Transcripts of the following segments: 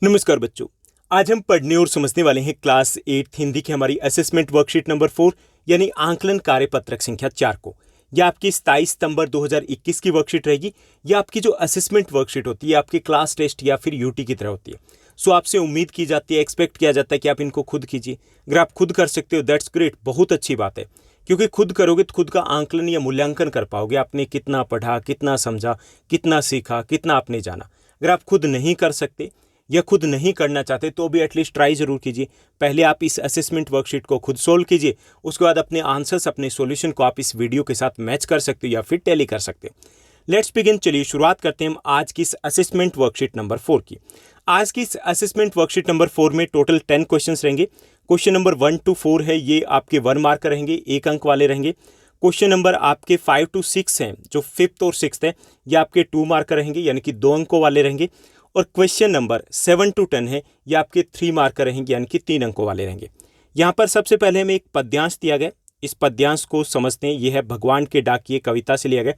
नमस्कार बच्चों। आज हम पढ़ने और समझने वाले हैं क्लास 8 हिंदी की हमारी असेसमेंट वर्कशीट नंबर 4 यानी आंकलन कार्यपत्रक संख्या 4 को। यह आपकी 27 सितंबर 2021 की वर्कशीट रहेगी। यह आपकी जो असेसमेंट वर्कशीट होती है आपके क्लास टेस्ट या फिर यूटी की तरह होती है। सो आपसे उम्मीद की जाती है, एक्सपेक्ट किया जाता है कि आप इनको खुद कीजिए। अगर आप खुद कर सकते हो दैट्स ग्रेट, बहुत अच्छी बात है, क्योंकि खुद करोगे तो खुद का आंकलन या मूल्यांकन कर पाओगे। आपने कितना पढ़ा, कितना समझा, कितना सीखा, कितना आपने जाना। अगर आप खुद नहीं कर सकते या खुद नहीं करना चाहते तो भी एटलीस्ट ट्राई जरूर कीजिए। पहले आप इस असेसमेंट वर्कशीट को खुद सोल्व कीजिए, उसके बाद अपने आंसर्स, अपने सॉल्यूशन को आप इस वीडियो के साथ मैच कर सकते हो या फिर टैली कर सकते हो। Let's begin. चलिए शुरुआत करते हैं हम आज की इस असेसमेंट वर्कशीट नंबर 4 की। आज की इस असेसमेंट वर्कशीट नंबर 4 में टोटल 10 क्वेश्चन रहेंगे। क्वेश्चन नंबर 1 to 4 है, ये आपके 1 मार्क रहेंगे, 1 अंक वाले रहेंगे। क्वेश्चन नंबर आपके 5 to 6 हैं, जो 5th और 6th है, ये आपके 2 मार्क रहेंगे यानी कि 2 अंकों वाले रहेंगे। और क्वेश्चन नंबर 7 to 10 है, ये आपके 3 मार्क रहेंगे यानी कि 3 अंकों वाले रहेंगे। यहाँ पर सबसे पहले हमें एक पद्यांश दिया गया, इस पद्यांश को समझते हैं। ये है भगवान के डाकिए कविता से लिया गया।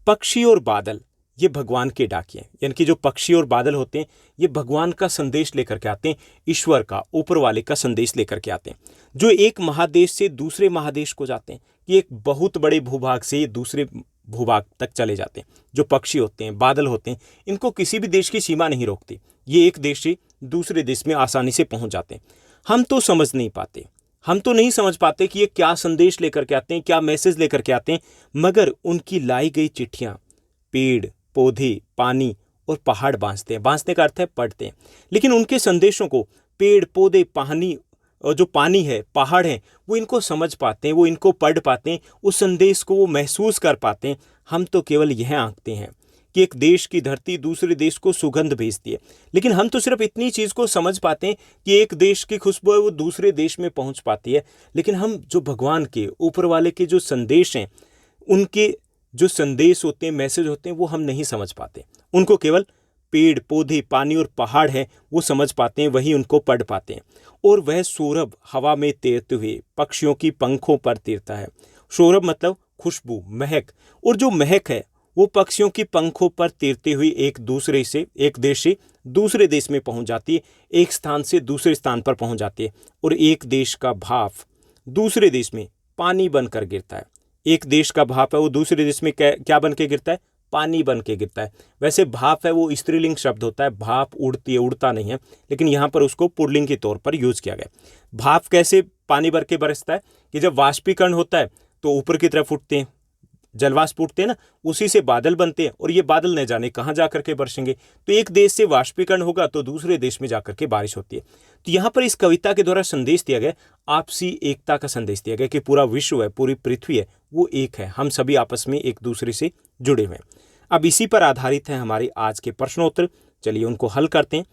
पक्षी और बादल, ये भगवान के डाकिए, यानी कि जो पक्षी और बादल होते हैं ये भगवान का संदेश लेकर के आते हैं, ईश्वर का, ऊपर वाले का संदेश लेकर के आते हैं, जो एक महादेश से दूसरे महादेश को जाते हैं। ये एक बहुत बड़े भूभाग से दूसरे भूभाग तक चले जाते हैं। जो पक्षी होते हैं, बादल होते हैं, इनको किसी भी देश की सीमा नहीं रोकती। ये एक देश से दूसरे देश में आसानी से पहुंच जाते हैं। हम तो समझ नहीं पाते, हम तो नहीं समझ पाते कि ये क्या संदेश लेकर के आते हैं, क्या मैसेज लेकर के आते हैं, मगर उनकी लाई गई चिट्ठियां पेड़, पौधे, पानी और पहाड़ बांसते हैं। बांसने का अर्थ है पढ़ते हैं। लेकिन उनके संदेशों को पेड़, पौधे, पानी और जो पानी है, पहाड़ है, वो इनको समझ पाते हैं, वो इनको पढ़ पाते हैं, उस संदेश को वो महसूस कर पाते हैं। हम तो केवल यह आंकते हैं कि एक देश की धरती दूसरे देश को सुगंध भेजती है, लेकिन हम तो सिर्फ इतनी चीज़ को समझ पाते हैं कि एक देश की खुशबू है वो दूसरे देश में पहुंच पाती है। लेकिन हम जो भगवान के, ऊपर वाले के जो संदेश हैं, उनके जो संदेश होते हैं, मैसेज होते हैं, वो हम नहीं समझ पाते। उनको केवल पेड़, पौधे, पानी और पहाड़ है वो समझ पाते हैं, वही उनको पढ़ पाते हैं। और वह सौरभ हवा में तैरते हुए पक्षियों की पंखों पर तैरता है। सौरभ मतलब खुशबू, महक, और जो महक है वो पक्षियों की पंखों पर तैरते हुए एक देश से दूसरे देश में पहुंच जाती है, एक स्थान से दूसरे स्थान पर पहुंच जाती है। और एक देश का भाप दूसरे देश में पानी बनकर गिरता है। एक देश का भाप है वो दूसरे देश में क्या बन के गिरता है? पानी बन के गिरता है। वैसे भाप है वो स्त्रीलिंग शब्द होता है, भाप उड़ती है, उड़ता नहीं है, लेकिन यहाँ पर उसको पुल्लिंग के तौर पर यूज किया गया। भाप कैसे पानी भर के बरसता है कि जब वाष्पीकरण होता है तो ऊपर की तरफ उठते हैं, जलवाष्प उठते हैं ना, उसी से बादल बनते हैं, और ये बादल न जाने कहाँ जा करके बरसेंगे। तो एक देश से वाष्पीकरण होगा तो दूसरे देश में जाकर के बारिश होती है। तो यहाँ पर इस कविता के द्वारा संदेश दिया गया, आपसी एकता का संदेश दिया गया कि पूरा विश्व है, पूरी पृथ्वी है, वो एक है, हम सभी आपस में एक दूसरे से जुड़े हुए हैं। अब इसी पर आधारित है हमारे आज के प्रश्नोत्तर। चलिए उनको हल करते हैं।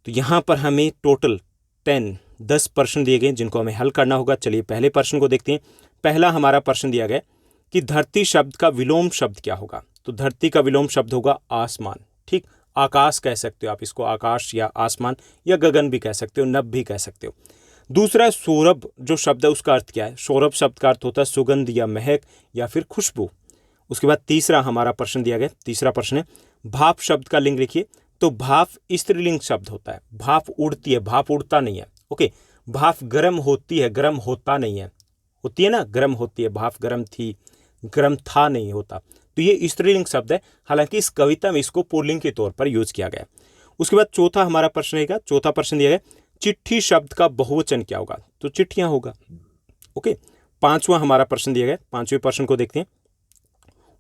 तो यहाँ पर हमें टोटल 10 प्रश्न दिए गए जिनको हमें हल करना होगा। चलिए पहले प्रश्न को देखते हैं। पहला हमारा प्रश्न दिया गया कि धरती शब्द का विलोम शब्द क्या होगा। तो धरती का विलोम शब्द होगा आसमान। ठीक, आकाश कह सकते हो आप इसको, आकाश या आसमान या गगन भी कह सकते हो, नभ भी कह सकते हो। दूसरा सौरभ जो शब्द है उसका अर्थ क्या है? सौरभ शब्द का अर्थ होता है सुगंध या महक या फिर खुशबू। उसके बाद तीसरा हमारा प्रश्न दिया गया, तीसरा प्रश्न है भाप शब्द का लिंग लिखिए। तो भाप स्त्रीलिंग शब्द होता है। भाप उड़ती है, भाप उड़ता नहीं है। ओके, भाप गर्म होती है, गर्म होता नहीं है। होती है ना, गर्म होती है, भाप गर्म थी, गर्म था नहीं होता। तो ये स्त्रीलिंग शब्द है, हालांकि इस कविता में इसको पुल्लिंग के तौर पर यूज किया गया। उसके बाद चौथा हमारा प्रश्न रहेगा, चौथा प्रश्न दिया गया चिट्ठी शब्द का बहुवचन क्या होगा। तो चिट्ठियां होगा। ओके, पांचवा हमारा प्रश्न दिया गया, पांचवें प्रश्न को देखते हैं।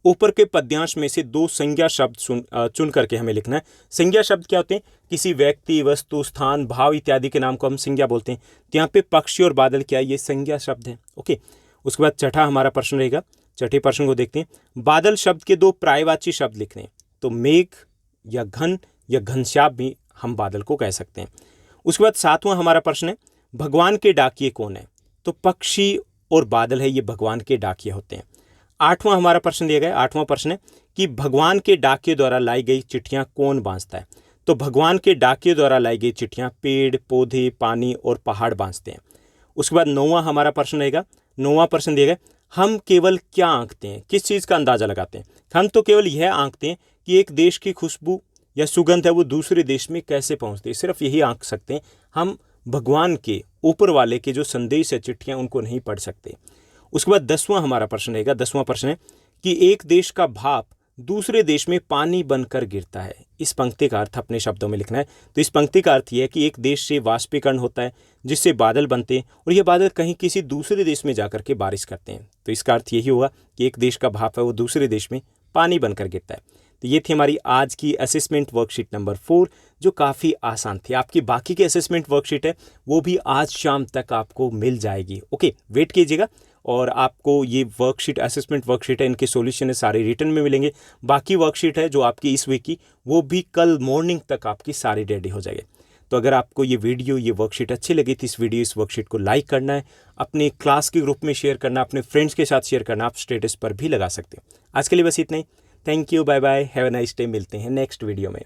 ऊपर के पद्यांश में से 2 संज्ञा शब्द चुन करके हमें लिखना है। संज्ञा शब्द क्या होते हैं? किसी व्यक्ति, वस्तु, स्थान, भाव इत्यादि के नाम को हम संज्ञा बोलते हैं। तो यहाँ पे पक्षी और बादल क्या है? ये संज्ञा शब्द है। ओके, उसके बाद छठा हमारा प्रश्न रहेगा, छठे प्रश्न को देखते हैं। बादल शब्द के 2 पर्यायवाची शब्द लिखने। तो मेघ या घन या घनश्याम भी हम बादल को कह सकते हैं। उसके बाद सातवां हमारा प्रश्न है भगवान के डाकिए कौन है। तो पक्षी और बादल है, ये भगवान के डाकिए होते हैं। आठवां हमारा प्रश्न दिया गया, आठवां प्रश्न है कि भगवान के डाकिए द्वारा लाई गई चिट्ठियां कौन बांसता है। तो भगवान के डाकिए द्वारा लाई गई चिट्ठियां पेड़, पौधे, पानी और पहाड़ बांसते हैं। उसके बाद 9वां हमारा प्रश्न रहेगा, 9वां प्रश्न दिया गया हम केवल क्या आंकते हैं, किस चीज़ का अंदाजा लगाते हैं। हम तो केवल यह आंकते हैं कि एक देश की खुशबू या सुगंध है वो दूसरे देश में कैसे पहुंचती है, सिर्फ यही आंक सकते हैं हम। भगवान के ऊपर वाले के जो संदेश है, चिट्ठियाँ, उनको नहीं पढ़ सकते। उसके बाद 10वां हमारा प्रश्न रहेगा। 10वां प्रश्न है कि एक देश का भाप दूसरे देश में पानी बनकर गिरता है। इस पंक्ति का अर्थ अपने शब्दों में लिखना है। तो इस पंक्ति का अर्थ यह है कि एक देश से वाष्पीकरण होता है जिससे बादल बनते हैं और ये बादल कहीं किसी दूसरे देश में जाकर के बारिश करते हैं। तो इसका अर्थ यही होगा कि एक देश का भाप है वो दूसरे देश में पानी बनकर गिरता है। तो ये थी हमारी आज की असेसमेंट वर्कशीट नंबर 4, जो काफ़ी आसान थी। आपकी बाकी की असेसमेंट वर्कशीट है वो भी आज शाम तक आपको मिल जाएगी। ओके, वेट कीजिएगा और आपको ये वर्कशीट, असेसमेंट वर्कशीट है, इनके सॉल्यूशन है सारे रिटर्न में मिलेंगे। बाकी वर्कशीट है जो आपकी इस वीक की, वो भी कल मॉर्निंग तक आपकी सारी रेडी हो जाएगी। तो अगर आपको ये वीडियो, ये वर्कशीट अच्छी लगी थी, इस वर्कशीट को लाइक करना है, अपने क्लास के ग्रुप में शेयर करना, अपने फ्रेंड्स के साथ शेयर करना, आप स्टेटस पर भी लगा सकते हैं। आज के लिए बस इतना ही। Thank you, bye bye, have a nice day. मिलते हैं नेक्स्ट वीडियो में।